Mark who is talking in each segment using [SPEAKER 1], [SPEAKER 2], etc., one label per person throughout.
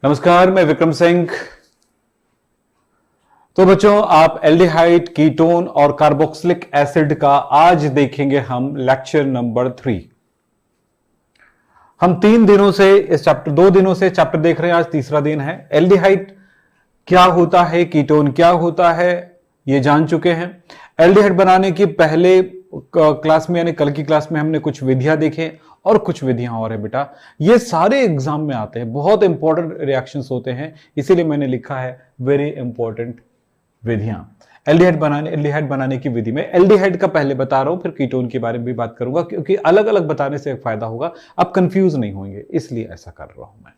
[SPEAKER 1] नमस्कार, मैं विक्रम सिंह। तो बच्चों, आप एल्डिहाइड, कीटोन और कार्बोक्सिलिक एसिड का आज देखेंगे हम लेक्चर नंबर 3। हम 3 दिनों से इस चैप्टर 2 दिनों से चैप्टर देख रहे हैं। आज तीसरा दिन है। एल्डिहाइड क्या होता है, कीटोन क्या होता है, ये जान चुके हैं। एल्डिहाइड बनाने की पहले क्लास में यानी कल की क्लास में हमने कुछ विधियां देखे और कुछ विधियां और है बेटा। ये सारे एग्जाम में आते हैं, बहुत इंपॉर्टेंट रिएक्शंस होते हैं, इसीलिए मैंने लिखा है वेरी इंपॉर्टेंट विधियां। एल्डिहाइड बनाने की विधि में एल्डिहाइड का पहले बता रहा हूं, फिर कीटोन के बारे में भी बात करूंगा, क्योंकि अलग अलग बताने से एक फायदा होगा, आप कंफ्यूज नहीं होंगे, इसलिए ऐसा कर रहा हूं मैं।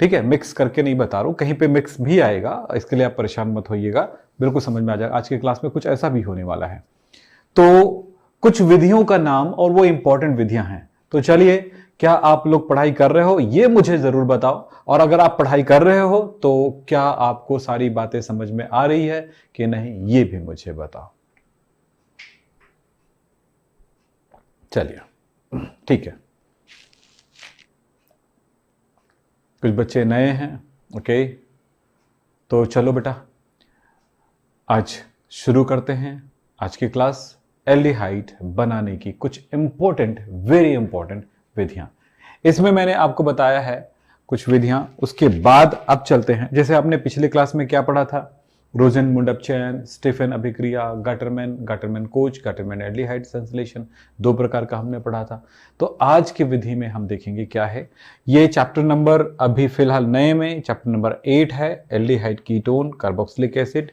[SPEAKER 1] ठीक है, मिक्स करके नहीं बता रहा हूं, कहीं पे मिक्स भी आएगा, इसके लिए आप परेशान मत होइएगा, बिल्कुल समझ में आ जाएगा। आज की क्लास में कुछ ऐसा भी होने वाला है। तो कुछ विधियों का नाम और वो इंपॉर्टेंट विधियां हैं। तो चलिए, क्या आप लोग पढ़ाई कर रहे हो ये मुझे जरूर बताओ, और अगर आप पढ़ाई कर रहे हो तो क्या आपको सारी बातें समझ में आ रही है कि नहीं, ये भी मुझे बताओ। चलिए, ठीक है। कुछ बच्चे नए हैं, ओके, तो चलो बेटा, आज शुरू करते हैं आज की क्लास। एल्डिहाइड बनाने की कुछ इंपॉर्टेंट, वेरी इंपॉर्टेंट विधियां। इसमें मैंने आपको बताया है कुछ विधियां, उसके बाद अब चलते हैं। जैसे आपने पिछले क्लास में क्या पढ़ा था, रोजन मुंडअप चयन, स्टीफन अभिक्रिया, गाटरमैन कोच, गाटरमैन एल्डिहाइड संश्लेषण, 2 प्रकार का हमने पढ़ा था। तो आज की विधि में हम देखेंगे क्या है। ये चैप्टर नंबर अभी फिलहाल नए में चैप्टर नंबर 8 है, एल्डिहाइड, कीटोन, कार्बोक्सिलिक एसिड।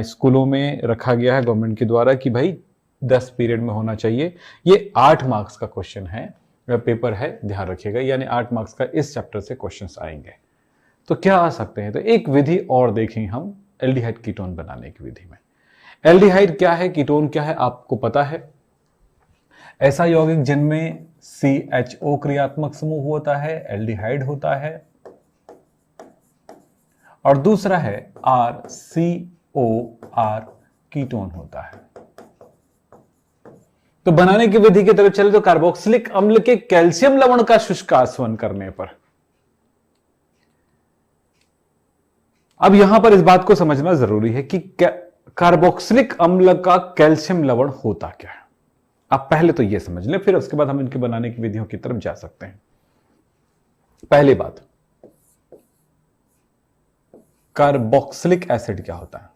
[SPEAKER 1] स्कूलों में रखा गया है गवर्नमेंट के द्वारा कि भाई 10 पीरियड में होना चाहिए। ये 8 मार्क्स का क्वेश्चन है, पेपर है, ध्यान रखिएगा, यानी 8 मार्क्स का इस चैप्टर से क्वेश्चंस आएंगे। तो क्या आ सकते हैं, तो एक विधि और देखें हम एल्डिहाइड कीटोन बनाने की विधि में। एल्डिहाइड क्या है, कीटोन क्या है, आपको पता है। ऐसा यौगिक जिनमें CHO क्रियात्मक समूह होता है, एल्डिहाइड होता है, और दूसरा है RCOR कीटोन होता है। तो बनाने की विधि की तरफ चले तो कार्बोक्सिलिक अम्ल के कैल्शियम लवण का शुष्क आसवन करने पर। अब यहां पर इस बात को समझना जरूरी है कि कार्बोक्सिलिक अम्ल का कैल्शियम लवण होता क्या है। आप पहले तो यह समझ लें, फिर उसके बाद हम इनके बनाने की विधियों की तरफ जा सकते हैं। पहली बात, कार्बोक्सिलिक एसिड क्या होता है।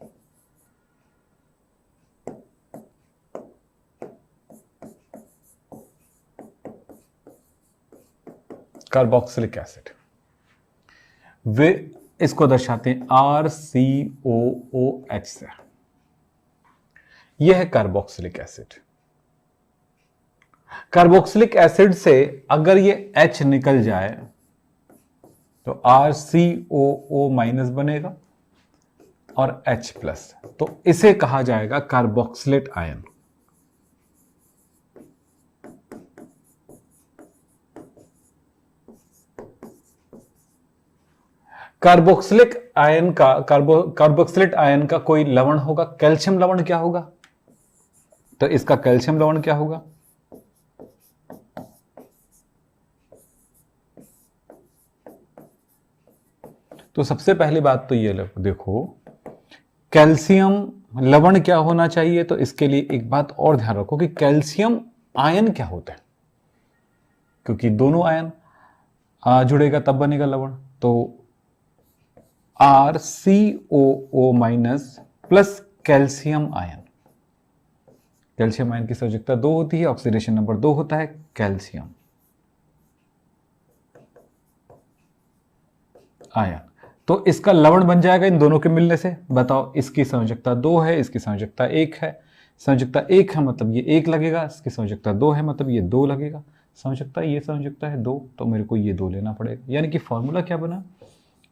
[SPEAKER 1] कार्बोक्सिलिक एसिड, वे इसको दर्शाते हैं RCOOH से। यह है कार्बोक्सिलिक एसिड। कार्बोक्सिलिक एसिड से अगर ये H निकल जाए तो RCOO माइनस बनेगा और H प्लस, तो इसे कहा जाएगा कार्बोक्सिलेट आयन। कार्बोक्सिलिक आयन का कार्बोक्सिलेट आयन का कोई लवण होगा, कैल्शियम लवण क्या होगा, तो इसका कैल्शियम लवण क्या होगा, तो सबसे पहली बात तो ये देखो, कैल्शियम लवण क्या होना चाहिए। तो इसके लिए एक बात और ध्यान रखो कि कैल्शियम आयन क्या होता है, क्योंकि दोनों आयन जुड़ेगा तब बनेगा लवण। तो RCOO minus plus calcium ion. Calcium ion की संयोजकता 2 होती है, ऑक्सीडेशन नंबर 2 होता है कैल्शियम आयन। तो इसका लवण बन जाएगा इन दोनों के मिलने से। बताओ, इसकी संयोजकता 2 है, इसकी संयोजकता 1 है। संयोजकता 1 है मतलब ये 1 लगेगा, इसकी संयोजकता 2 है मतलब ये 2 लगेगा। संयोजकता, ये संयोजकता है 2, तो मेरे को ये 2 लेना पड़ेगा। यानी कि फॉर्मूला क्या बना,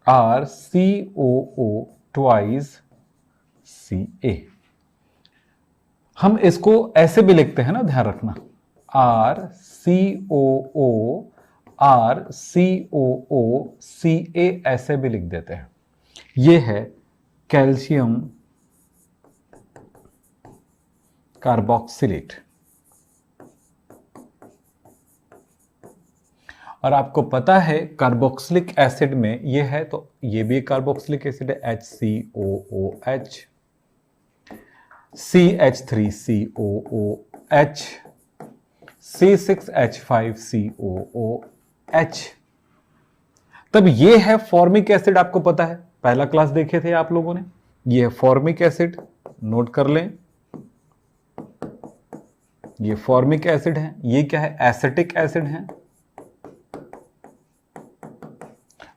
[SPEAKER 1] RCOO ट्वाइस Ca। हम इसको ऐसे भी लिखते हैं ना, ध्यान रखना, RCOA ऐसे भी लिख देते हैं। ये है कैल्शियम कार्बोक्सिलेट। और आपको पता है कार्बोक्सिलिक एसिड में ये है, तो ये भी कार्बोक्सिलिक एसिड है, HCOOH, CH3COOH, C6H5COOH। तब ये है फॉर्मिक एसिड, आपको पता है, पहला क्लास देखे थे आप लोगों ने। ये है फॉर्मिक एसिड, नोट कर लें, ये फॉर्मिक एसिड है। ये क्या है? एसिटिक एसिड है।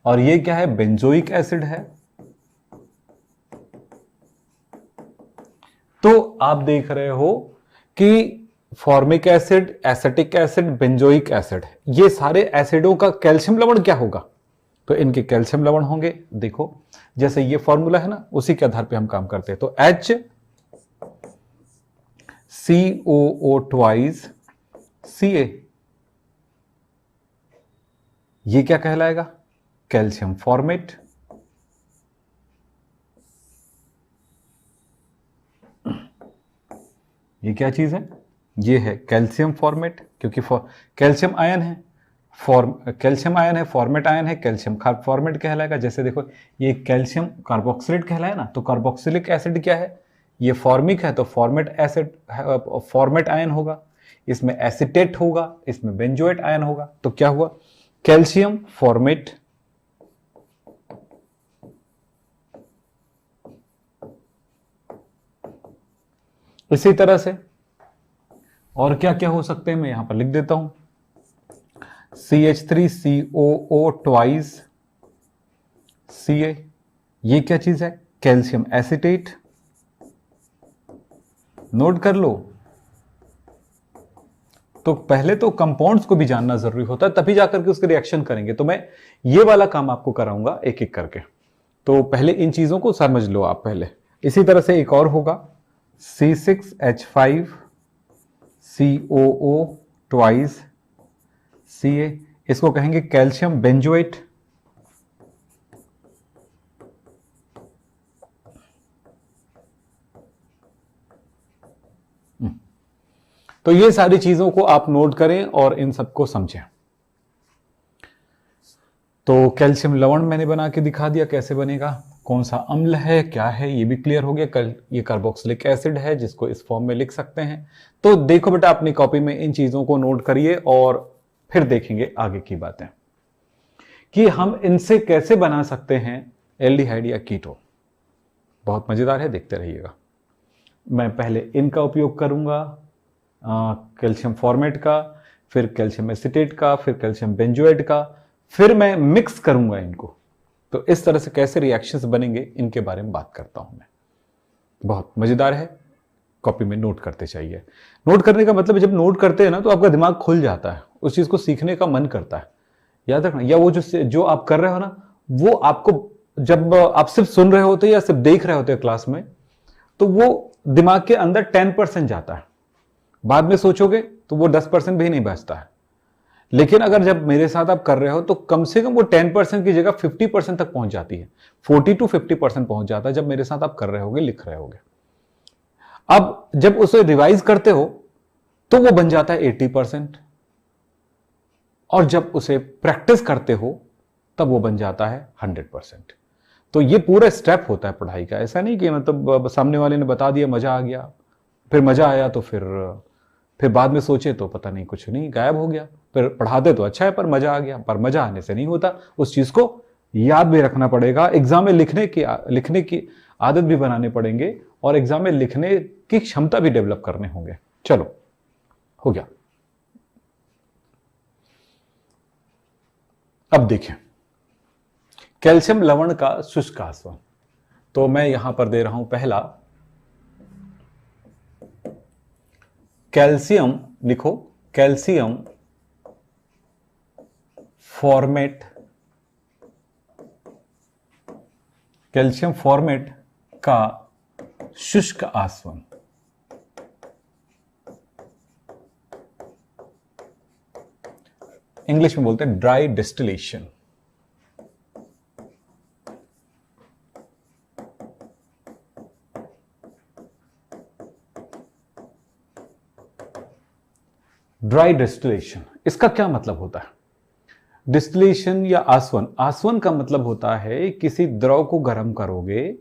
[SPEAKER 1] और ये क्या है? बेंजोइक एसिड है। तो आप देख रहे हो कि formic acid, acetic acid, benzoic acid, ये सारे एसिडों का कैल्शियम लवण क्या होगा? तो इनके कैल्शियम लवण होंगे। देखो जैसे ये फॉर्मूला है ना, उसी के आधार पे हम काम करते हैं। तो HCOO ट्वाइस Ca, ये क्या कहलाएगा? Calcium formate. ये क्या चीज है? ये है कैल्शियम फॉर्मेट, क्योंकि कैल्शियम आयन है, कैल्शियम आयन है, फॉर्मेट आयन है, कैल्शियम फॉर्मेट कहलाएगा। जैसे देखो ये कैल्शियम कार्बोक्सिलेट कहलाए ना, तो कार्बोक्सिलिक एसिड क्या है? ये फॉर्मिक है, तो फॉर्मेट एसिड, फॉर्मेट आयन होगा। इसमें एसिटेट होगा, इसमें बेंजोएट आयन होगा। तो क्या हुआ? Calcium formate. इसी तरह से और क्या क्या हो सकते हैं, मैं यहां पर लिख देता हूं। CH3COO ट्वाइस Ca, ये क्या चीज है? Calcium acetate. नोट कर लो। तो पहले तो कंपाउंड्स को भी जानना जरूरी होता है, तभी जाकर के उसके रिएक्शन करेंगे। तो मैं ये वाला काम आपको कराऊंगा एक एक करके। तो पहले इन चीजों को समझ लो आप पहले। इसी तरह से एक और होगा C6H5COO ट्वाइस Ca, इसको कहेंगे कैल्शियम बेंजोएट। तो ये सारी चीजों को आप नोट करें और इन सबको समझें। तो कैल्शियम लवण मैंने बना के दिखा दिया कैसे बनेगा, कौन सा अम्ल है, क्या है, ये भी क्लियर हो गया। ये कार्बोक्सिलिक एसिड है, जिसको इस फॉर्म में लिख सकते हैं। तो देखो बेटा, अपनी कॉपी में इन चीजों को नोट करिए और फिर देखेंगे आगे की बातें कि हम इनसे कैसे बना सकते हैं एल्डिहाइड या कीटोन। बहुत मजेदार है, देखते रहिएगा। मैं पहले इनका उपयोग करूंगा, कैल्शियम फॉर्मेट का, फिर कैल्शियम एसिटेट का, फिर कैल्शियम बेंजोएट का, फिर मैं मिक्स करूंगा इनको। तो इस तरह से कैसे रिएक्शंस बनेंगे इनके बारे में बात करता हूं मैं। बहुत मजेदार है, कॉपी में नोट करते चाहिए। नोट करने का मतलब, जब नोट करते हैं ना तो आपका दिमाग खुल जाता है, उस चीज को सीखने का मन करता है। याद रखना, या वो जो आप कर रहे हो ना, वो आपको, जब आप सिर्फ सुन रहे होते या सिर्फ देख रहे होते हैं क्लास में, तो वो दिमाग के अंदर 10% जाता है। बाद में सोचोगे तो वो 10% भी नहीं बचता है। लेकिन अगर जब मेरे साथ आप कर रहे हो तो कम से कम वो 10% की जगह 50% तक पहुंच जाती है, 40 to 50% पहुंच जाता है जब मेरे साथ आप कर रहे होगे, लिख रहे होगे। अब जब उसे रिवाइज करते हो तो वो बन जाता है 80%, और जब उसे प्रैक्टिस करते हो तब वो बन जाता है 100%। तो ये पूरा स्टेप होता है पढ़ाई का। ऐसा नहीं कि मतलब सामने वाले ने बता दिया, मजा आ गया, फिर मजा आया तो फिर बाद में सोचे तो पता नहीं, कुछ नहीं, गायब हो गया। फिर पढ़ाते तो अच्छा है पर मजा आ गया, पर मजा आने से नहीं होता। उस चीज को याद भी रखना पड़ेगा, एग्जाम में लिखने की आदत भी बनाने पड़ेंगे, और एग्जाम में लिखने की क्षमता भी डेवलप करने होंगे। चलो, हो गया। अब देखें कैल्शियम लवण का शुष्क आसवन। तो मैं यहां पर दे रहा हूं पहला, कैल्शियम, लिखो कैल्शियम फॉर्मेट, कैल्शियम फॉर्मेट का शुष्क आसवन। इंग्लिश में बोलते हैं ड्राई डिस्टिलेशन। ड्राई डिस्टिलेशन, इसका क्या मतलब होता है? डिस्टिलेशन या आसवन, आसवन का मतलब होता है किसी द्रव को गर्म करोगे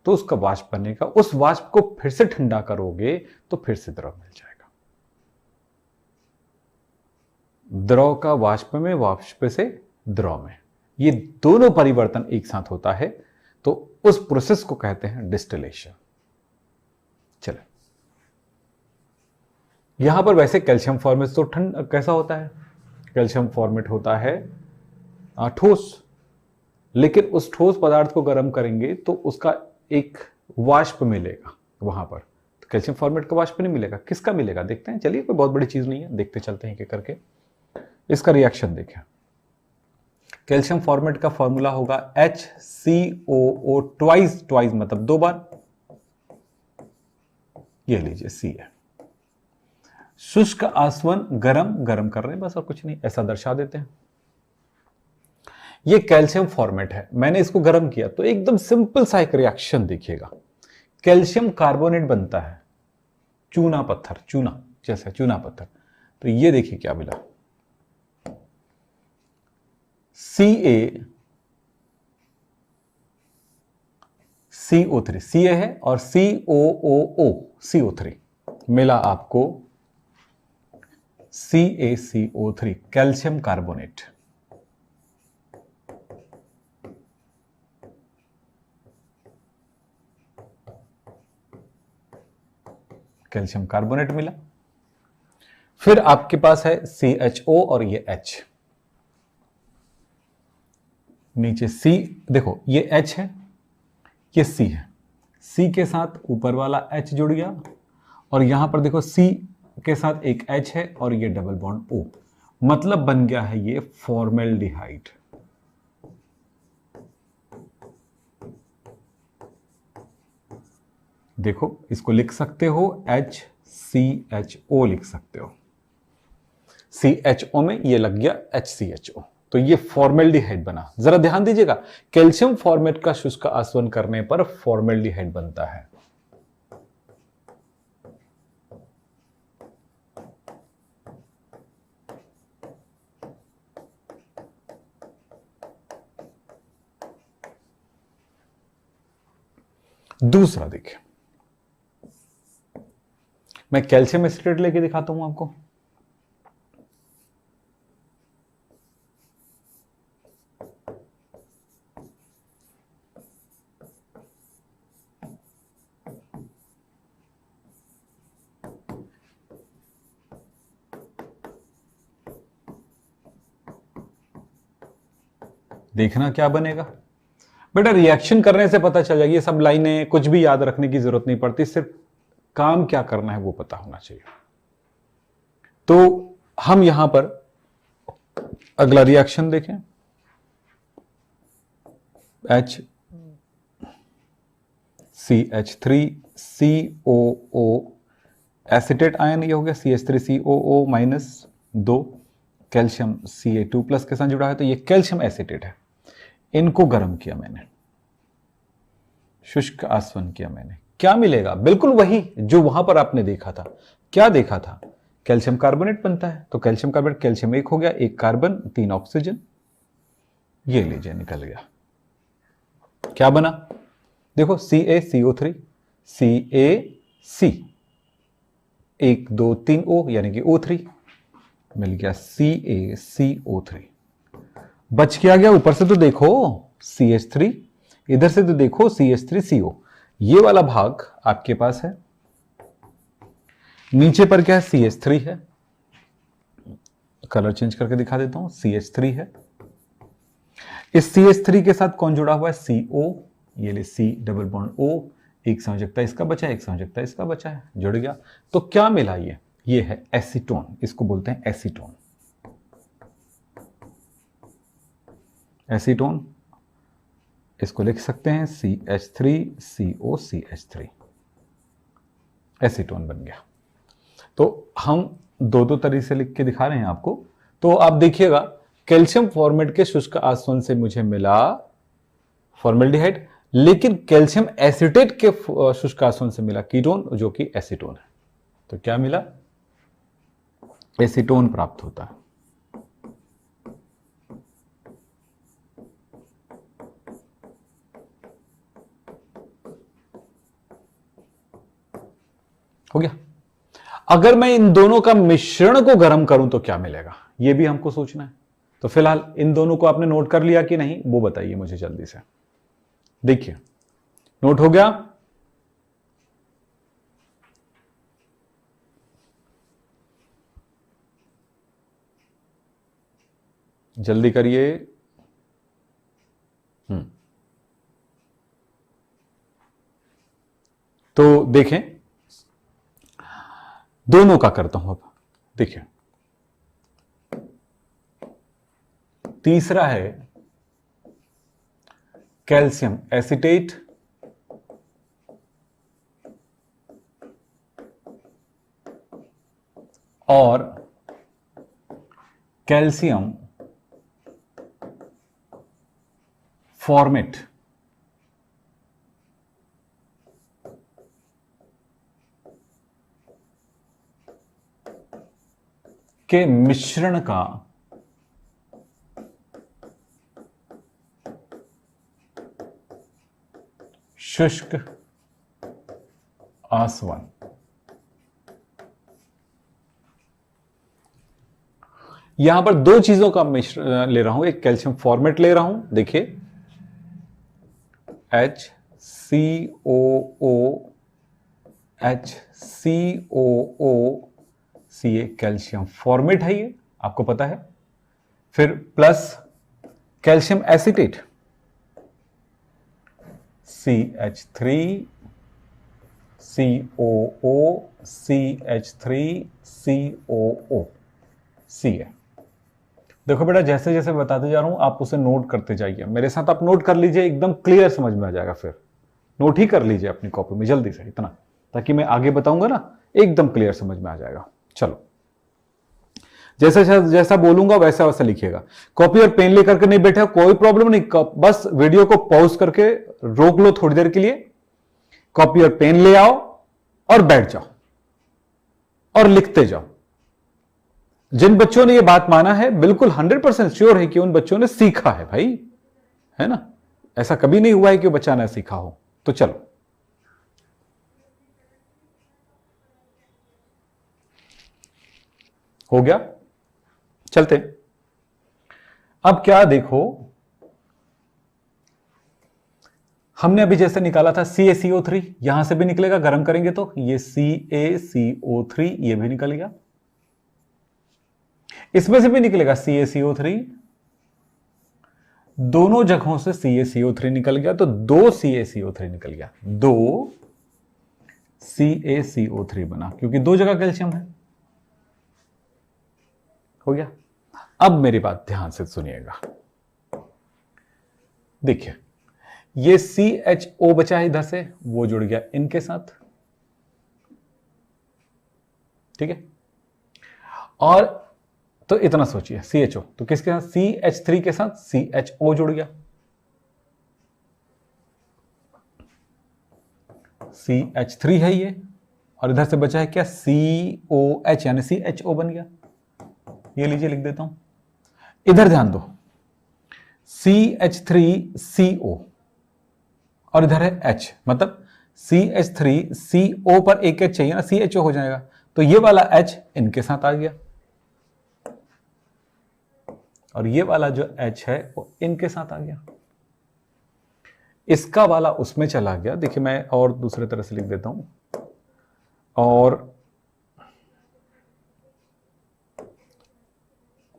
[SPEAKER 1] तो उसका वाष्प बनेगा, उस वाष्प को फिर से ठंडा करोगे तो फिर से द्रव मिल जाएगा। द्रव का वाष्प में, वाष्प से द्रव में, ये दोनों परिवर्तन एक साथ होता है, तो उस प्रोसेस को कहते हैं डिस्टिलेशन। चलो, यहां पर वैसे कैल्शियम फॉर्मेट तो कैसा होता है, कैल्शियम फॉर्मेट होता है ठोस, लेकिन उस ठोस पदार्थ को गर्म करेंगे तो उसका एक वाष्प मिलेगा वहां पर। तो कैल्शियम फॉर्मेट का वाष्प नहीं मिलेगा, किसका मिलेगा देखते हैं। चलिए, कोई बहुत बड़ी चीज नहीं है, देखते चलते हैं कि करके इसका रिएक्शन देखें। कैल्शियम फॉर्मेट का फॉर्मूला होगा HCOO, ट्वाइस, ट्वाइस मतलब 2 बार, ये लीजिए C है। शुष्क आसवन, गरम, गरम कर रहे हैं बस और कुछ नहीं, ऐसा दर्शा देते हैं। ये कैल्शियम फॉर्मेट है, मैंने इसको गर्म किया तो एकदम सिंपल सा एक रिएक्शन देखिएगा। कैल्शियम कार्बोनेट बनता है, चूना पत्थर, चूना जैसा चूना पत्थर। तो ये देखिए क्या मिला, CO3, Ca है और COOO, CO3 मिला आपको CaCO3, calcium carbonate. Calcium carbonate मिला। फिर आपके पास है CHO और ये H, नीचे C, देखो ये H है, ये C है, C के साथ ऊपर वाला H जुड़ गया और यहां पर देखो C के साथ एक H है और ये डबल बॉन्ड O, मतलब बन गया है ये फॉर्मेल्डिहाइड। देखो इसको लिख सकते हो HCHO लिख सकते हो, CHO में ये लग गया HCHO, तो ये फॉर्मेल्डिहाइड बना। जरा ध्यान दीजिएगा, कैल्शियम फॉर्मेट का शुष्क आसवन करने पर फॉर्मेल्डिहाइड बनता है। दूसरा देखिए, मैं कैल्शियम एसिटेट लेके दिखाता हूं आपको। देखना क्या बनेगा बेटा, रिएक्शन करने से पता चल जाएगी। ये सब लाइनें कुछ भी याद रखने की जरूरत नहीं पड़ती, सिर्फ काम क्या करना है वो पता होना चाहिए। तो हम यहां पर अगला रिएक्शन देखें, HCH3COO एसिटेट आयन, ये हो गया CH3COO -2, कैल्शियम Ca2+ के साथ जुड़ा है, तो ये कैल्शियम एसिटेट है। इनको गर्म किया मैंने, शुष्क आसवन किया मैंने, क्या मिलेगा? बिल्कुल वही जो वहां पर आपने देखा था। क्या देखा था? कैल्शियम कार्बोनेट बनता है, तो कैल्शियम कार्बोनेट, कैल्शियम 1 हो गया, 1 कार्बन 3 ऑक्सीजन, ये लीजिए निकल गया। क्या बना? देखो CaCO3, CaC, 1 2 3 O यानी कि O3 मिल गया, CaCO3। बच क्या गया? ऊपर से तो देखो CH3, इधर से तो देखो CH3CO, ये वाला भाग आपके पास है। नीचे पर क्या है? CH3 है, कलर चेंज करके दिखा देता हूं, CH3 है। इस CH3 के साथ कौन जुड़ा हुआ है? CO, ये ले C डबल बॉन्ड O, एक संयोजकता इसका बचा है, एक संयोजकता इसका बचा है, जुड़ गया। तो क्या मिला? ये है एसीटोन, इसको बोलते हैं एसीटोन। एसीटोन, इसको लिख सकते हैं CH3COCH3, एसीटोन बन गया। तो हम दो तरीके से लिख के दिखा रहे हैं आपको। तो आप देखिएगा, कैल्शियम फॉर्मेट के शुष्क आसवन से मुझे मिला फॉर्मेल्डिहाइड, लेकिन कैल्शियम एसिटेट के शुष्क आसवन से मिला कीटोन, जो कि एसीटोन है। तो क्या मिला? एसीटोन प्राप्त होता है। हो गया। अगर मैं इन दोनों का मिश्रण को गर्म करूं तो क्या मिलेगा, यह भी हमको सोचना है। तो फिलहाल इन दोनों को आपने नोट कर लिया कि नहीं, वो बताइए मुझे जल्दी से। देखिए, नोट हो गया? जल्दी करिए। तो देखें, दोनों का करता हूं अब। देखिए, तीसरा है कैल्शियम एसीटेट और कैल्शियम फॉर्मेट। के मिश्रण का शुष्क आसवन। यहां पर दो चीजों का मिश्रण ले रहा हूं, एक कैल्शियम फॉर्मेट ले रहा हूं। देखिए, HCOOHCOOCA कैल्शियम फॉर्मेट है, ये आपको पता है। फिर plus calcium acetate CH3COO Ca। देखो बेटा, जैसे जैसे बताते जा रहा हूं आप उसे नोट करते जाइए, मेरे साथ आप नोट कर लीजिए, एकदम क्लियर समझ में आ जाएगा। फिर नोट ही कर लीजिए अपनी कॉपी में जल्दी से इतना, ताकि मैं आगे बताऊंगा ना एकदम क्लियर समझ में आ जाएगा। चलो, जैसा जैसा बोलूंगा वैसा वैसा लिखिएगा। कॉपी और पेन लेकर के नहीं बैठे, कोई प्रॉब्लम नहीं, बस वीडियो को पॉज करके रोक लो थोड़ी देर के लिए, कॉपी और पेन ले आओ और बैठ जाओ और लिखते जाओ। जिन बच्चों ने यह बात माना है, बिल्कुल 100% श्योर है कि उन बच्चों ने सीखा है भाई, है ना। ऐसा कभी नहीं हुआ है कि बच्चा ना सीखा हो। तो चलो, हो गया, चलते। अब क्या देखो, हमने अभी जैसे निकाला था CaCO3, यहां से भी निकलेगा, गर्म करेंगे तो ये CaCO3 ये भी निकल गया, इसमें से भी निकलेगा CaCO3, दोनों जगहों से CaCO3 निकल गया, तो 2 CaCO3 निकल गया, 2 CaCO3 बना, क्योंकि दो जगह कैल्शियम है। हो गया। अब मेरी बात ध्यान से सुनिएगा। देखिए, ये CHO बचा है इधर से, वो जुड़ गया इनके साथ, ठीक है। और तो इतना सोचिए, CHO तो किसके साथ, CH3 के साथ CHO जुड़ गया, CH3 है ये, और इधर से बचा है क्या, COH यानी CHO बन गया। ये लीजिए, लिख देता हूं, इधर ध्यान दो, CH3CO और इधर है H, मतलब CH3CO पर एक H चाहिए ना, CHO हो जाएगा, तो ये वाला H इनके साथ आ गया और ये वाला जो H है वो इनके साथ आ गया, इसका वाला उसमें चला गया। देखिए, मैं और दूसरे तरह से लिख देता हूं, और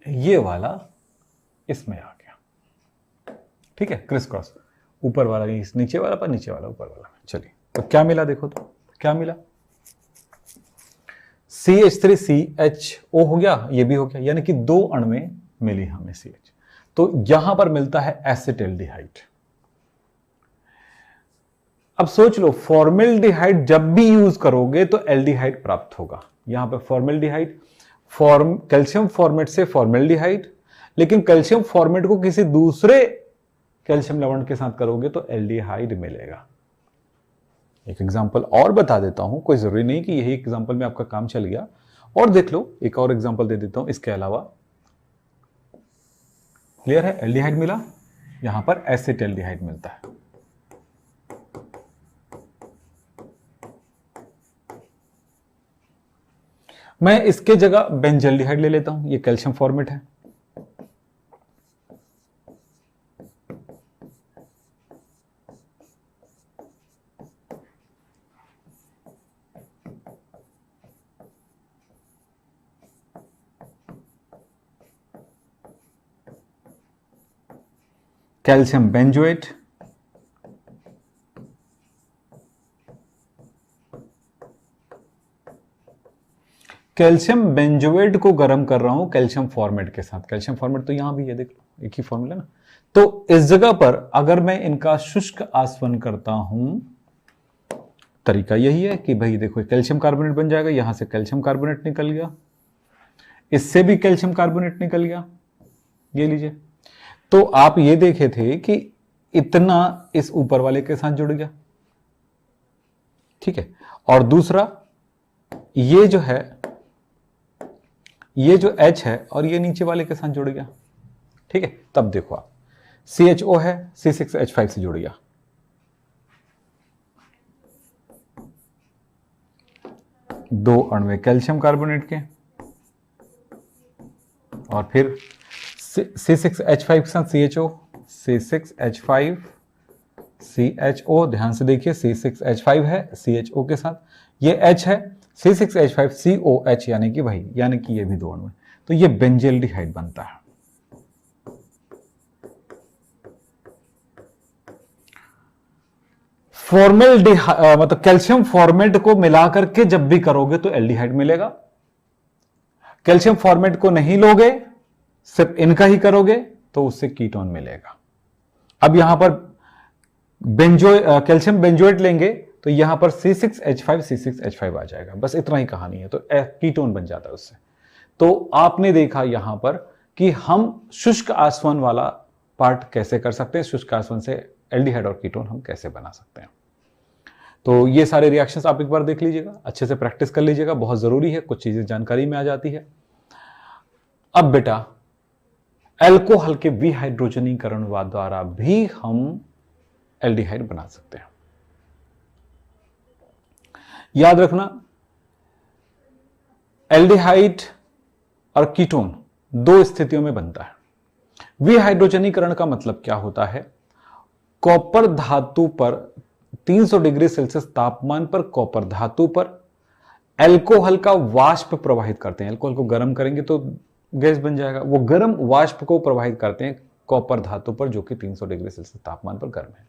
[SPEAKER 1] ये वाला इसमें आ गया, ठीक है, क्रिस क्रॉस, ऊपर वाला नीचे वाला पर, नीचे वाला ऊपर वाला। चलिए, तो क्या मिला, देखो तो क्या मिला, CH3CHO हो गया, ये भी हो गया, यानी कि 2 अणुएं मिली हमें CH। तो यहां पर मिलता है एसिटाल्डिहाइड। अब सोच लो, फॉर्मेल्डिहाइड जब भी यूज करोगे तो एल्डिहाइड प्राप्त होगा। यहां पे फॉर्मेल्डिहाइड, कैल्शियम फॉर्मेट से फॉर्मेल्डिहाइड, लेकिन कैल्शियम फॉर्मेट को किसी दूसरे कैल्शियम लवण के साथ करोगे तो एल्डिहाइड मिलेगा। एक एग्जांपल और बता देता हूं, कोई जरूरी नहीं कि यही एग्जांपल में आपका काम चल गया, और देख लो, एक और एग्जांपल दे देता हूं इसके अलावा। क्लियर है, एल्डिहाइड मिला, यहां पर एसिटाल्डिहाइड मिलता है। मैं इसके जगह बेंजल्डिहाइड ले लेता हूं, ये कैल्शियम फॉर्मेट है। कैल्शियम बेंजोएट, कैल्शियम बेंजोएट को गर्म कर रहा हूं कैल्शियम फॉर्मेट के साथ। कैल्शियम फॉर्मेट तो यहां भी है, देख लो एक ही फॉर्मूला ना। तो इस जगह पर अगर मैं इनका शुष्क आसवन करता हूं, तरीका यही है कि भाई देखो कैल्शियम कार्बोनेट बन जाएगा, यहां से कैल्शियम कार्बोनेट निकल गया, इससे भी कैल्शियम कार्बोनेट निकल गया, ये लीजिए। तो आप ये देखे थे कि इतना इस ऊपर वाले के साथ जुड़ गया, ठीक है। और दूसरा ये जो है, ये जो H है और ये नीचे वाले के साथ जुड़ गया, ठीक है। तब देखो आप CHO है, C6H5 से जुड़ गया, दो अणु कैल्शियम कार्बोनेट के, और फिर C6H5 के साथ CHO, C6H5 CHO, ध्यान से देखिए C6H5 है CHO के साथ, ये H है C6H5 COH, यानी कि भाई यानी कि ये भी दो अणु है, तो ये बेंजल्डिहाइड बनता है। मतलब कैल्शियम फॉर्मेट को मिलाकर के जब भी करोगे तो एल्डिहाइड मिलेगा। कैल्शियम फॉर्मेट को नहीं लोगे, सिर्फ इनका ही करोगे तो उससे कीटोन मिलेगा। अब यहां पर कैल्शियम बेंजोएट लेंगे तो यहां पर C6H5 आ जाएगा, बस इतना ही कहानी है, तो कीटोन बन जाता है उससे। तो आपने देखा यहां पर कि हम शुष्क आसवन वाला पार्ट कैसे कर सकते हैं, शुष्क आसवन से एल्डिहाइड और कीटोन हम कैसे बना सकते हैं। तो ये सारे रिएक्शंस आप एक बार देख लीजिएगा, अच्छे से प्रैक्टिस कर लीजिएगा, बहुत जरूरी है, कुछ चीजें जानकारी में आ जाती है। अब बेटा अल्कोहल के विहाइड्रोजनीकरण द्वारा भी हम एल्डिहाइड बना सकते हैं। याद रखना, एल्डिहाइड और कीटोन दो स्थितियों में बनता है। विहाइड्रोजनीकरण का मतलब क्या होता है? कॉपर धातु पर 300 डिग्री सेल्सियस तापमान पर कॉपर धातु पर अल्कोहल का वाष्प प्रवाहित करते हैं। अल्कोहल को गर्म करेंगे तो गैस बन जाएगा, वो गर्म वाष्प को प्रवाहित करते हैं कॉपर धातु पर जो कि 300 डिग्री सेल्सियस तापमान पर गर्म है।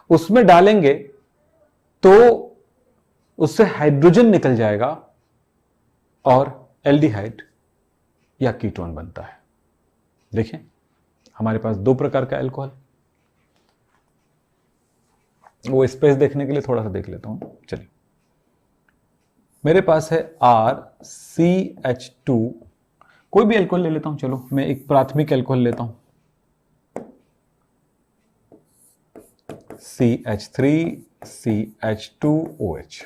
[SPEAKER 1] उसमें डालेंगे तो उससे हाइड्रोजन निकल जाएगा और एल्डिहाइड या कीटोन बनता है। देखें हमारे पास दो प्रकार का अल्कोहल, वो स्पेस देखने के लिए थोड़ा सा देख लेता हूं। चलिए, मेरे पास है RCH2, कोई भी अल्कोहल ले लेता हूं। चलो मैं एक प्राथमिक अल्कोहल लेता हूं, CH3CH2OH।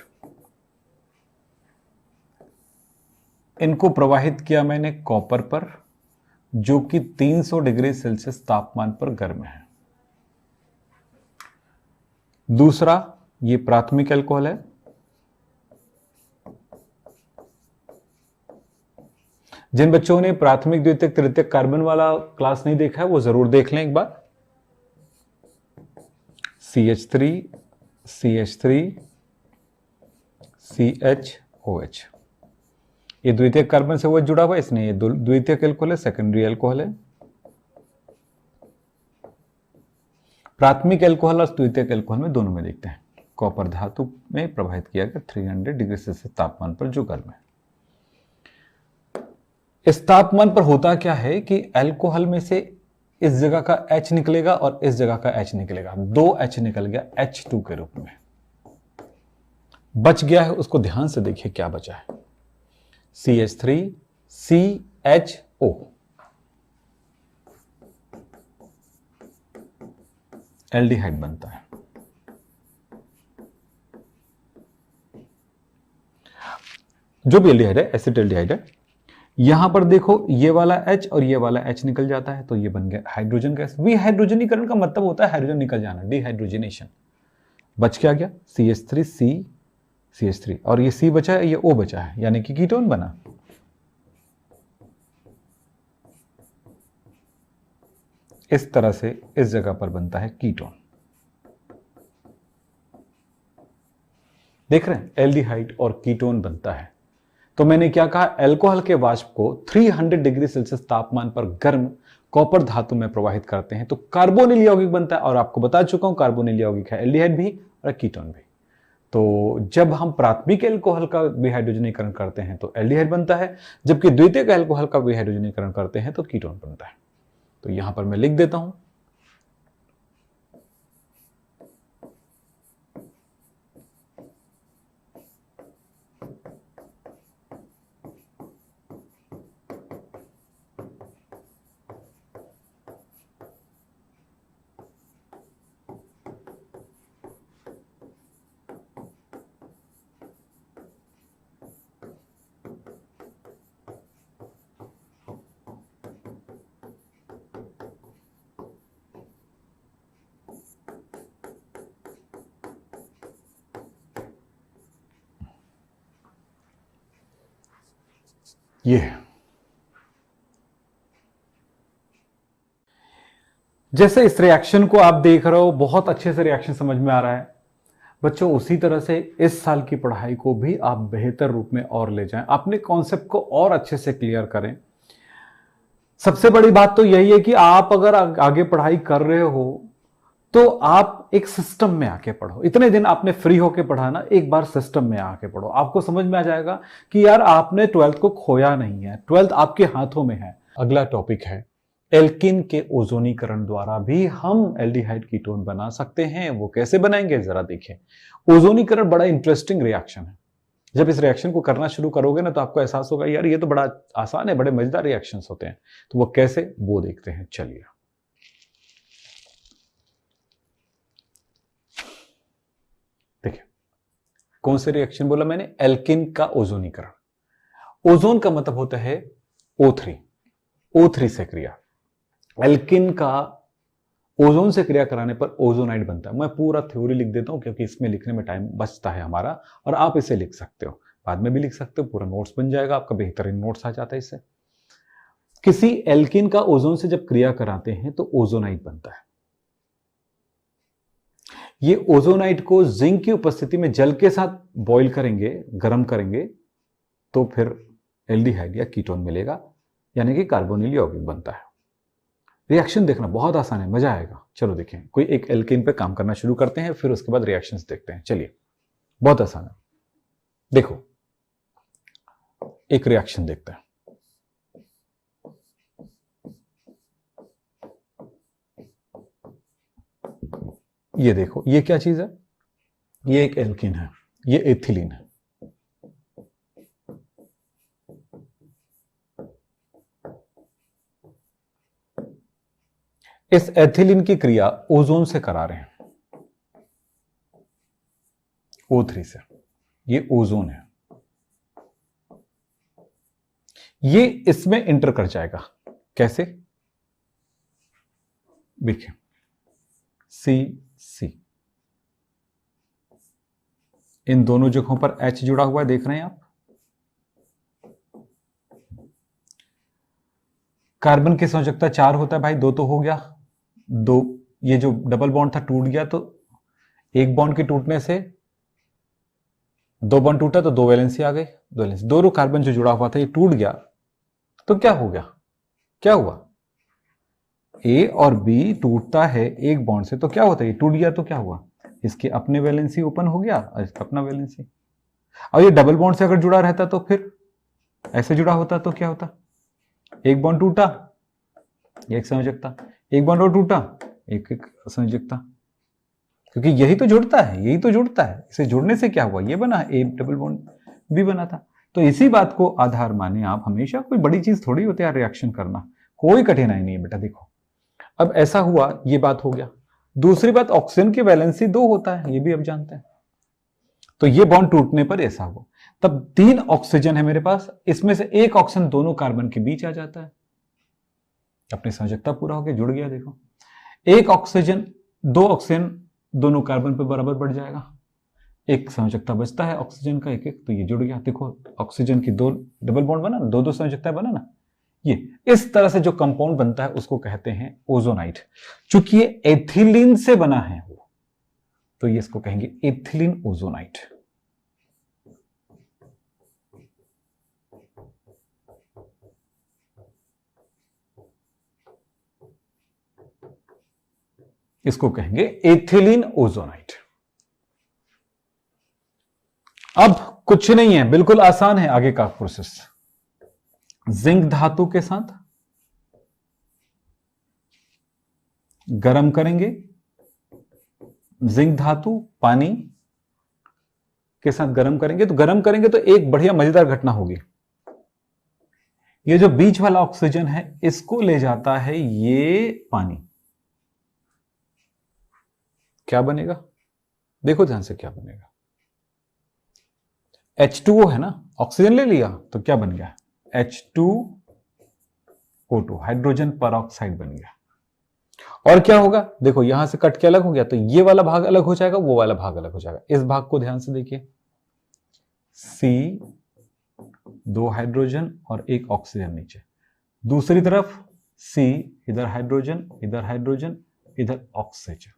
[SPEAKER 1] इनको प्रवाहित किया मैंने कॉपर पर जो कि 300 डिग्री सेल्सियस तापमान पर गर्म है। दूसरा ये प्राथमिक अल्कोहल है, जिन बच्चों ने प्राथमिक द्वितीयक तृतीयक कार्बन वाला क्लास नहीं देखा है वो जरूर देख लें एक बार। CH3CH3CHOH, ये द्वितीयक कार्बन से वो जुड़ा हुआ है, इसने ये द्वितीयक अल्कोहल है, सेकेंडरी अल्कोहल है। प्राथमिक अल्कोहल और द्वितीयक अल्कोहल में दोनों में देखते हैं, कॉपर धातु में प्रवाहित किया गया 300 डिग्री सेल्सियस तापमान पर जो गर्म है। इस तापमान पर होता क्या है कि अल्कोहल में से इस जगह का H निकलेगा और इस जगह का H निकलेगा, 2 H निकल गया H2 के रूप में। बच गया है, उसको ध्यान से देखिए क्या बचा है, CH3CHO, एल्डिहाइड बनता है। जो भी एल्डिहाइड है, एसिड एल्डिहाइड है। यहां पर देखो ये वाला H और ये वाला H निकल जाता है तो ये बन गया हाइड्रोजन गैस। विहाइड्रोजनीकरण का मतलब होता है हाइड्रोजन निकल जाना, डिहाइड्रोजनेशन। बच क्या गया CH3CH2 CH3 और ये C बचा है, ये O बचा है, यानी कि कीटोन बना। इस तरह से इस जगह पर बनता है कीटोन। देख रहे हैं, एल्डिहाइड और कीटोन बनता है। तो मैंने क्या कहा, अल्कोहल के वाष्प को 300 डिग्री सेल्सियस तापमान पर गर्म कॉपर धातु में प्रवाहित करते हैं तो कार्बोनिल यौगिक बनता है। और आपको बता चुका हूं कार्बोनिल यौगिक है एल्डिहाइड भी और कीटोन भी। तो जब हम प्राथमिक अल्कोहल का विहाइड्रोजनीकरण करते हैं तो एल्डिहाइड बनता है, जबकि द्वितीयक अल्कोहल का विहाइड्रोजनीकरण करते हैं तो कीटोन बनता है। तो यहां पर मैं लिख देता हूं, ये जैसे इस रिएक्शन को आप देख रहे हो, बहुत अच्छे से रिएक्शन समझ में आ रहा है बच्चों। उसी तरह से इस साल की पढ़ाई को भी आप बेहतर रूप में और ले जाएं, अपने कॉन्सेप्ट को और अच्छे से क्लियर करें। सबसे बड़ी बात तो यही है कि आप अगर आगे पढ़ाई कर रहे हो तो आप एक सिस्टम में आके पढ़ो। इतने दिन आपने फ्री होके पढ़ा ना, एक बार सिस्टम में आके पढ़ो, आपको समझ में आ जाएगा कि यार आपने 12th को खोया नहीं है, 12th आपके हाथों में है। अगला टॉपिक है एल्किन के ओजोनीकरण द्वारा भी हम एल्डिहाइड कीटोन बना सकते हैं। वो कैसे बनाएंगे जरा देखें। ओजोनीकरण बड़ा इंटरेस्टिंग रिएक्शन है। जब इस रिएक्शन को करना शुरू करोगे ना तो आपको एहसास होगा यार ये तो बड़ा आसान है, बड़े मजेदार रिएक्शंस होते हैं। तो वो कैसे, वो देखते हैं, चलिए। देखिए कौन से रिएक्शन बोला मैंने, एल्किन का ओजोनीकरण। ओजोन का मतलब होता है O3, O3 से क्रिया। एल्किन का ओजोन से क्रिया कराने पर ओजोनाइड बनता है। मैं पूरा थ्योरी लिख देता हूं क्योंकि इसमें लिखने में टाइम बचता है हमारा, और आप इसे लिख सकते हो, बाद में भी लिख सकते हो, पूरा नोट्स बन जाएगा आपका, बेहतरीन नोट्स आ जाता है इससे। किसी एल्किन का ओजोन से जब क्रिया कराते हैं तो ओजोनाइड बनता है। ये ओजोनाइड को जिंक की उपस्थिति में जल के साथ बॉईल करेंगे, गर्म करेंगे, तो फिर एल्डिहाइड या कीटोन मिलेगा, यानी कि कार्बोनिल यौगिक बनता है। रिएक्शन देखना बहुत आसान है, मजा आएगा। चलो देखें, कोई एक एल्केन पे काम करना शुरू करते हैं, फिर उसके बाद रिएक्शंस देखते हैं। चलिए, बहुत आसान है। देखो एक रिएक्शन देखते हैं। ये देखो, ये क्या चीज है, ये एक एल्कीन है, ये एथिलीन है। इस एथिलीन की क्रिया ओजोन से करा रहे हैं, O3 से। ये ओजोन है, ये इसमें इंटर कर जाएगा। कैसे, देखिए C इन दोनों जगहों पर H जुड़ा हुआ है, देख रहे हैं आप। कार्बन की संयोजकता 4 होता है भाई, 2 तो हो गया, 2 ये जो डबल बॉन्ड था टूट गया, तो एक बॉन्ड के टूटने से 2 बॉन्ड टूटा तो 2 वैलेंसी आ गई, 2 वैलेंसी। दोनों कार्बन जो जुड़ा हुआ था ये टूट गया, तो क्या हो गया, क्या हुआ, A और B टूटता है एक बॉन्ड से तो क्या होता है, ये टूट गया तो क्या हुआ, इसके अपने वैलेंसी ओपन हो गया और इसका अपना वैलेंसी। और ये डबल बॉन्ड से अगर जुड़ा रहता तो फिर ऐसे जुड़ा होता तो क्या होता, एक बॉन्ड टूटा एक संयोजकता, एक बॉन्ड और टूटा एक संयोजकता, क्योंकि यही तो जुड़ता है, यही तो जुड़ता है। इसे जुड़ने से क्या हुआ, ये बना, ए डबल बॉन्ड भी बना था। तो इसी बात को आधार माने आप हमेशा, कोई बड़ी चीज थोड़ी होती है रिएक्शन करना, कोई कठिनाई नहीं है बेटा। देखो अब ऐसा हुआ, ये बात हो गया। दूसरी बात, ऑक्सीजन की वैलेंसी 2 होता है, ये भी अब जानते हैं। तो ये बॉन्ड टूटने पर ऐसा हुआ, तब 3 ऑक्सीजन है मेरे पास, इसमें से एक ऑक्सीजन दोनों कार्बन के बीच आ जाता है, अपनी संयोजकता पूरा होकर जुड़ गया। देखो एक ऑक्सीजन 2 ऑक्सीजन दोनों कार्बन पर बराबर बढ़ जाएगा, एक संयोजकता बचता है ऑक्सीजन का एक एक, तो ये जुड़ गया। देखो ऑक्सीजन की दो डबल बॉन्ड बना ना, दो दो संयोजकता बना ना, ये इस तरह से जो कंपाउंड बनता है उसको कहते हैं ओजोनाइट। चूंकि ये एथिलीन से बना है वो, तो ये इसको कहेंगे एथिलीन ओजोनाइट। इसको कहेंगे एथिलीन ओजोनाइट। अब कुछ नहीं है, बिल्कुल आसान है आगे का प्रोसेस। जिंक धातु के साथ गर्म करेंगे, जिंक धातु पानी के साथ गर्म करेंगे, तो गर्म करेंगे तो एक बढ़िया मजेदार घटना होगी। ये जो बीच वाला ऑक्सीजन है इसको ले जाता है ये पानी, क्या बनेगा देखो ध्यान से, क्या बनेगा, H2O है ना, ऑक्सीजन ले लिया तो क्या बन गया, H2O2 हाइड्रोजन परऑक्साइड बन गया। और क्या होगा, देखो यहां से कट के अलग हो गया, तो ये वाला भाग अलग हो जाएगा, वो वाला भाग अलग हो जाएगा। इस भाग को ध्यान से देखिए, C 2 हाइड्रोजन और एक ऑक्सीजन नीचे, दूसरी तरफ C इधर हाइड्रोजन इधर ऑक्सीजन।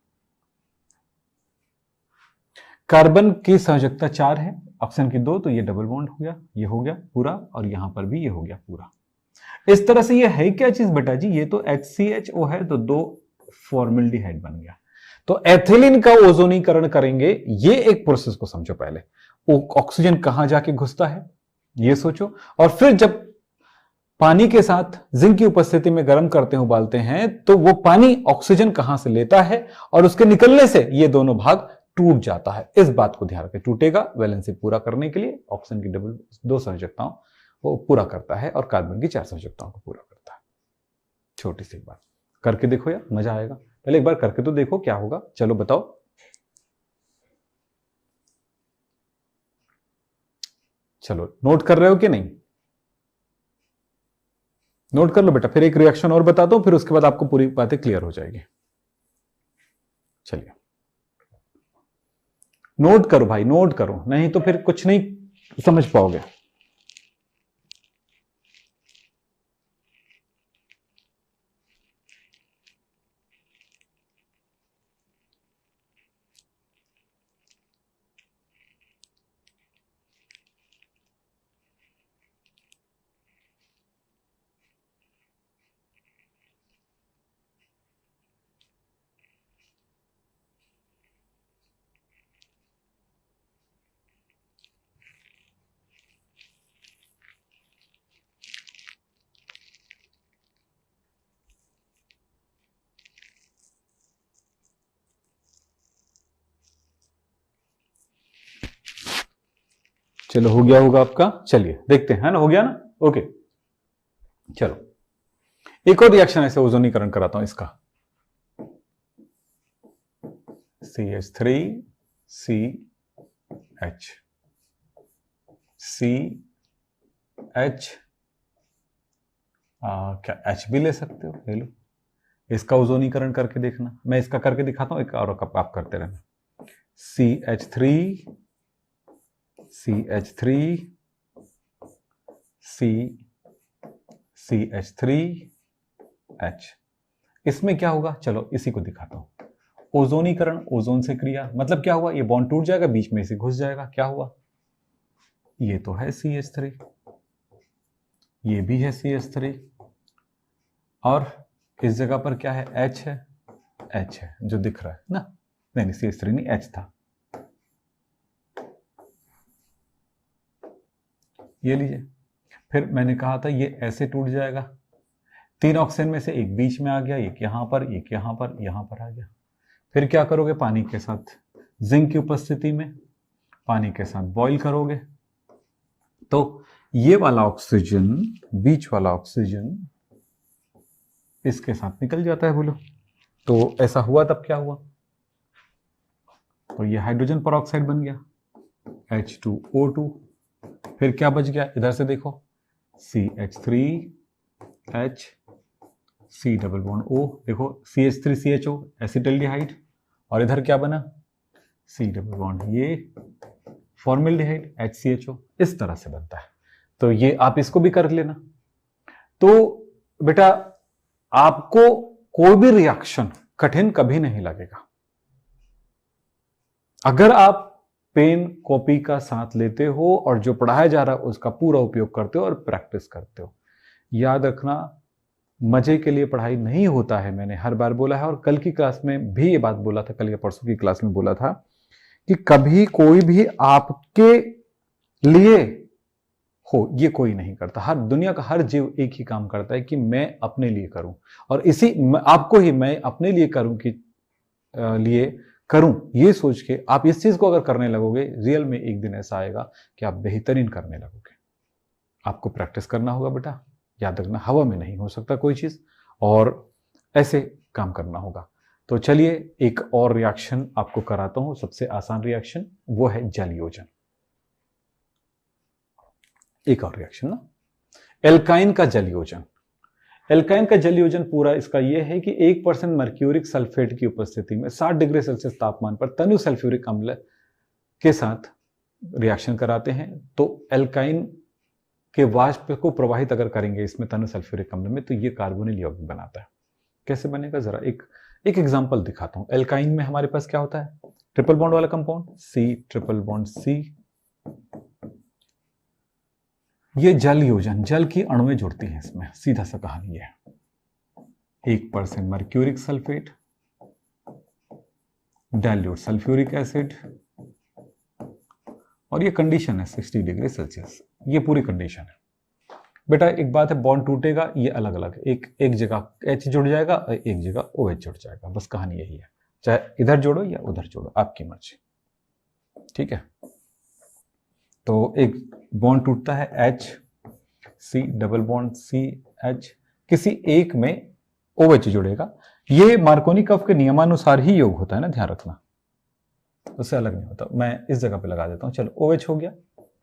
[SPEAKER 1] कार्बन की संयोजकता 4 है, ऑक्सीजन की 2, तो ये डबल बॉन्ड हो गया, ये हो गया पूरा, और यहां पर भी ये हो गया पूरा। इस तरह से ये है क्या चीज बेटा जी, ये तो HCHO है, तो 2 फॉर्मल्डिहाइड बन गया। तो एथिलीन का ओजोनीकरण करेंगे, ये एक प्रोसेस को समझो पहले। ऑक्सीजन कहां जाके घुसता है ये सोचो, और फिर जब पानी के साथ जिंक की उपस्थिति में गर्म करते हैं, उबालते हैं, तो वो पानी ऑक्सीजन कहां से लेता है, और उसके निकलने से ये दोनों भाग टूट जाता है। इस बात को ध्यान रखें, टूटेगा वैलेंसी पूरा करने के लिए, ऑक्सीजन की डबल 2 संयोजकताओं वो पूरा करता है, और कार्बन की 4 संयोजकताओं को पूरा करता है। छोटी सी बात करके देखो यार, मजा आएगा। पहले एक बार करके तो देखो क्या होगा, चलो बताओ। चलो नोट कर रहे हो कि नहीं, नोट कर लो बेटा, फिर एक रिएक्शन और बताता हूं, फिर उसके बाद आपको पूरी बातें क्लियर हो जाएगी। चलिए नोट करो भाई, नोट करो, नहीं तो फिर कुछ नहीं समझ पाओगे। चलो हो गया होगा आपका, चलिए देखते हैं ना, हो गया ना, ओके। चलो एक और रिएक्शन ऐसे ओजोनीकरण कराता हूं इसका, CH3 CH CH क्या H भी ले सकते हो, ले लो। इसका ओजोनीकरण करके देखना, मैं इसका करके दिखाता हूं, एक और आप करते रहना। CH3 CH3 CH3H। इसमें क्या होगा, चलो इसी को दिखाता हूं। ओजोनीकरण, ओजोन से क्रिया, मतलब क्या हुआ, ये बॉन्ड टूट जाएगा, बीच में से घुस जाएगा, क्या हुआ, ये तो है CH3, ये भी है CH3, और इस जगह पर क्या है, H है, H है जो दिख रहा है ना, नहीं CH3 नहीं, H था, ये लीजिए। फिर मैंने कहा था ये ऐसे टूट जाएगा, 3 ऑक्सीजन में से एक बीच में आ गया, एक यहां पर, एक यहां पर, यहां पर आ गया। फिर क्या करोगे, पानी के साथ जिंक की उपस्थिति में पानी के साथ बॉईल करोगे, तो ये वाला ऑक्सीजन, बीच वाला ऑक्सीजन इसके साथ निकल जाता है, बोलो। तो ऐसा हुआ, तब क्या हुआ, तो ये हाइड्रोजन परऑक्साइड बन गया, H2O2। फिर क्या बच गया, इधर से देखो, CH3H C double bond O, देखो CH3CHO एसिटाल्डिहाइड, और इधर क्या बना, C डबल बॉन्ड, ये फॉर्मेल्डिहाइड HCHO इस तरह से बनता है। तो ये आप इसको भी कर लेना। तो बेटा आपको कोई भी रिएक्शन कठिन कभी नहीं लगेगा अगर आप पेन कॉपी का साथ लेते हो और जो पढ़ाया जा रहा है उसका पूरा उपयोग करते हो और प्रैक्टिस करते हो। याद रखना, मजे के लिए पढ़ाई नहीं होता है, मैंने हर बार बोला है और कल की क्लास में भी ये बात बोला था, कल या परसों की क्लास में बोला था कि कभी कोई भी आपके लिए हो ये कोई नहीं करता। हर दुनिया का हर जीव एक ही काम करता है कि मैं अपने लिए करूं, और इसी आपको ही मैं अपने लिए करूं कि लिए करूं ये सोच के आप इस चीज को अगर करने लगोगे, रियल में एक दिन ऐसा आएगा कि आप बेहतरीन करने लगोगे। आपको प्रैक्टिस करना होगा बेटा, याद रखना हवा में नहीं हो सकता कोई चीज, और ऐसे काम करना होगा। तो चलिए एक और रिएक्शन आपको कराता हूं, सबसे आसान रिएक्शन वो है जल योजन। एक और रिएक्शन ना, एल्काइन का जल योजन। एल्काइन का जल योजन पूरा इसका यह है कि 1% मर्क्यूरिक सल्फेट की उपस्थिति में 60 डिग्री सेल्सियस तापमान पर तनु सल्फ्यूरिक अम्ल के साथ रिएक्शन कराते हैं। तो एल्काइन के वाष्प को प्रवाहित अगर करेंगे इसमें तनु सल्फ्यूरिक अम्ल में, तो ये कार्बोनिल यौगिक बनाता है। कैसे बनेगा जरा एक एग्जांपल दिखाता हूं। एल्काइन में हमारे पास क्या होता है, ट्रिपल बॉन्ड वाला compound C triple bond C, ये जल योजन, जल की अणुएं जुड़ती हैं इसमें, सीधा सा कहानी है। 1% mercuric sulphate, dilute sulphuric acid, और ये कंडीशन है 60 डिग्री सेल्सियस, ये पूरी कंडीशन है। बेटा एक बात है, बॉन्ड टूटेगा ये अलग अलग, एक जगह H जुड़ जाएगा और एक जगह OH जुड़ जाएगा, बस कहानी यही है। चाहे इधर जोड़ो या उधर जोड़ो, आपकी मर्जी, ठीक है। तो एक बॉन्ड टूटता है H C double bond C H, किसी एक में OH जुड़ेगा। ये मार्कोनी कफ के नियमानुसार ही योग होता है ना, ध्यान रखना, उससे अलग नहीं होता। मैं इस जगह पे लगा देता हूं, चलो OH हो गया,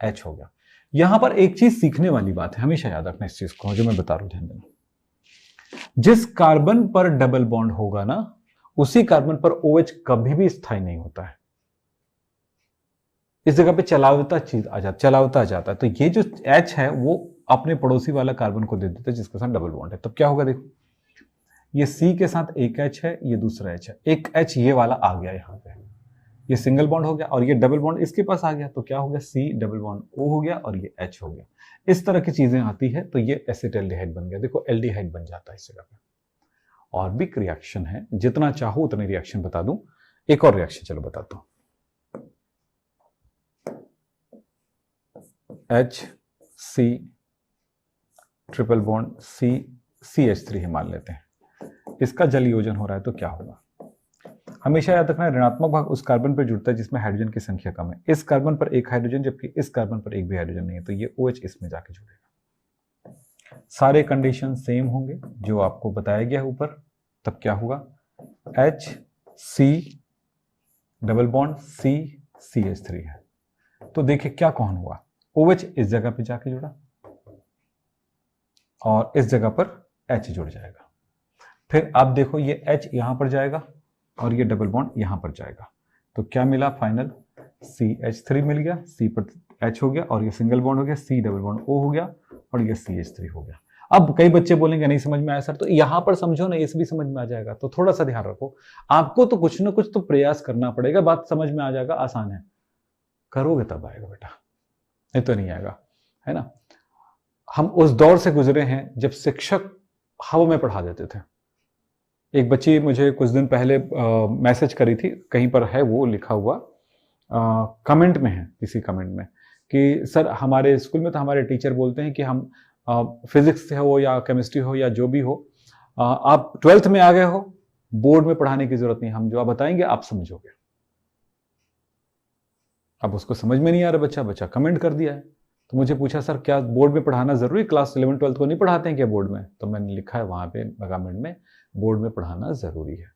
[SPEAKER 1] H हो गया। यहां पर एक चीज सीखने वाली बात है, हमेशा याद रखना इस चीज को जो मैं बता रहा हूं, ध्यान देना। जिस कार्बन पर डबल बॉन्ड होगा ना, उसी कार्बन पर OH कभी भी स्थायी नहीं होता है। इस जगह पे चलावता आ जाता है। तो ये जो H है वो अपने पड़ोसी वाला कार्बन को दे देता है जिसके साथ डबल बॉन्ड है। तब क्या होगा, देखो ये C के साथ एक H है, ये दूसरा H है, एक H ये वाला आ गया यहां पे, ये सिंगल बॉन्ड हो गया, और ये डबल बॉन्ड इसके पास आ गया, तो क्या हो गया, C डबल बॉन्ड O हो गया और ये H हो गया। इस तरह की चीजें आती है तो ये एसिटाल्डिहाइड बन गया। देखो एल्डिहाइड बन जाता है इस जगह पे। और भी रिएक्शन है, जितना चाहो उतने रिएक्शन बता दूं। एक और रिएक्शन चलो बताता हूं। HC triple bond C CH3 ही मान लेते हैं, इसका जल योजन हो रहा है तो क्या होगा। हमेशा याद रखना, ऋणात्मक भाग उस कार्बन पर जुड़ता है जिसमें हाइड्रोजन की संख्या कम है। इस कार्बन पर एक हाइड्रोजन जबकि इस कार्बन पर एक भी हाइड्रोजन नहीं है, तो ये OH इसमें जाके जुड़ेगा। सारे कंडीशन सेम होंगे जो आपको बताया गया है ऊपर। तब क्या होगा, HC double bond C CH3 है। तो देखिए क्या कौन हुआ, OH इस जगह पे जाके जुड़ा और इस जगह पर H जुड़ जाएगा। फिर आप देखो ये H यहां पर जाएगा और ये डबल बॉन्ड यहां पर जाएगा, तो क्या मिला फाइनल, CH3 मिल गया, C पर H हो गया और ये सिंगल बॉन्ड हो गया, C डबल बॉन्ड O हो गया और ये CH3 हो गया। अब कई बच्चे बोलेंगे नहीं समझ में आया सर, तो यहां पर समझो ना, इस भी समझ में आ जाएगा। तो थोड़ा सा ध्यान रखो, आपको तो कुछ ना कुछ तो प्रयास करना पड़ेगा, बात समझ में आ जाएगा, आसान है, करोगे तब आएगा बेटा, नहीं तो नहीं आएगा, है ना। हम उस दौर से गुजरे हैं जब शिक्षक हवा में पढ़ा देते थे। एक बच्ची मुझे कुछ दिन पहले मैसेज करी थी, कहीं पर है वो लिखा हुआ, कमेंट में है, किसी कमेंट में, कि सर हमारे स्कूल में तो हमारे टीचर बोलते हैं कि हम फिजिक्स से हो या केमिस्ट्री हो या जो भी हो, आप 12th में आ गए हो, बोर्ड में पढ़ाने की जरूरत नहीं, हम जो आप बताएंगे आप समझोगे। अब उसको समझ में नहीं आ रहा, बच्चा कमेंट कर दिया है। तो मुझे पूछा सर क्या बोर्ड में पढ़ाना जरूरी, क्लास 11 12 को नहीं पढ़ाते हैं क्या बोर्ड में। तो मैंने लिखा है वहां पे कमेंट में, बोर्ड में पढ़ाना जरूरी है।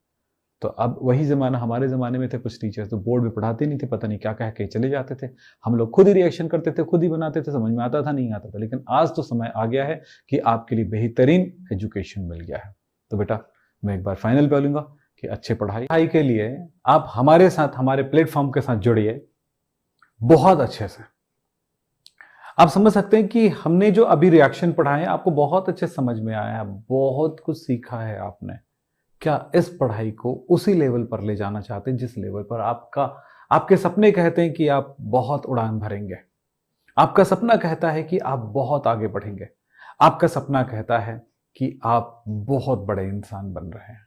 [SPEAKER 1] तो अब वही जमाना, हमारे जमाने में थे कुछ टीचर्स तो बोर्ड में पढ़ाते नहीं थे, पता नहीं क्या कह के चले जाते थे, हम लोग खुद ही रिएक्शन करते थे, खुद ही बनाते थे, समझ में आता था नहीं आता था। लेकिन आज तो समय आ गया है कि आपके लिए बेहतरीन एजुकेशन मिल गया है। तो बेटा मैं एक बार फाइनल बोलूंगा कि अच्छी पढ़ाई के लिए आप हमारे साथ, हमारे प्लेटफॉर्म के साथ जुड़िए बहुत अच्छे से। आप समझ सकते हैं कि हमने जो अभी रिएक्शन पढ़ा है आपको बहुत अच्छे समझ में आया है, बहुत कुछ सीखा है आपने। क्या इस पढ़ाई को उसी लेवल पर ले जाना चाहते हैं जिस लेवल पर आपके सपने कहते हैं कि आप बहुत उड़ान भरेंगे? आपका सपना कहता है कि आप बहुत आगे बढ़ेंगे। आपका सपना कहता है कि आप बहुत बड़े इंसान बन रहे हैं।